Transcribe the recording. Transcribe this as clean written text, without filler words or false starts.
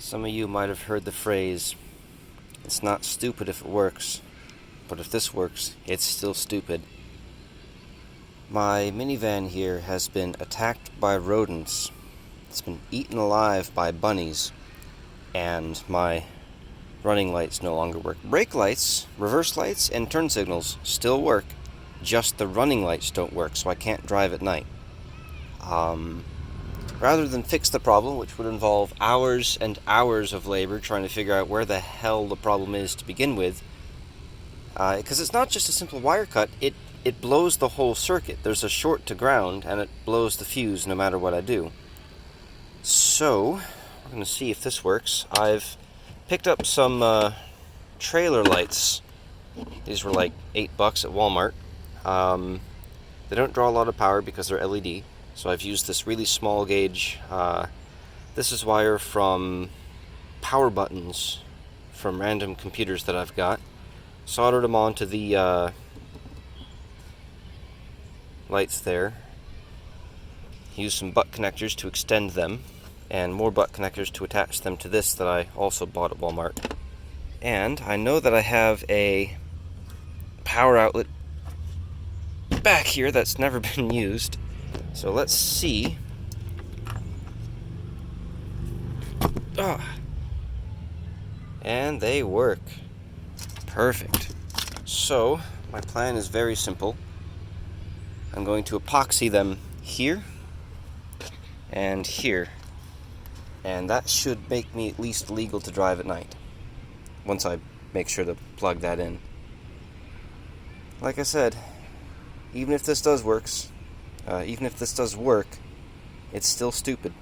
Some of you might have heard the phrase, it's not stupid if it works, but if this works, it's still stupid. My minivan here has been attacked by rodents. It's been eaten alive by bunnies, and my running lights no longer work. Brake lights, reverse lights, and turn signals still work, just the running lights don't work, so I can't drive at night. Rather than fix the problem, which would involve hours and hours of labor trying to figure out where the hell the problem is to begin with, because it's not just a simple wire cut, it blows the whole circuit. There's a short to ground, and it blows the fuse no matter what I do. So, we're going to see if this works. I've picked up some trailer lights. These were like $8 at Walmart. They don't draw a lot of power because they're LED, so I've used this really small gauge. This is wire from power buttons from random computers that I've got. Soldered them onto the lights there. Used some butt connectors to extend them, and more butt connectors to attach them to this that I also bought at Walmart. And I know that I have a power outlet back here that's never been used. So let's see. And they work. Perfect. So, my plan is very simple. I'm going to epoxy them here and here. And that should make me at least legal to drive at night, once I make sure to plug that in. Like I said, even if this does work, it's still stupid.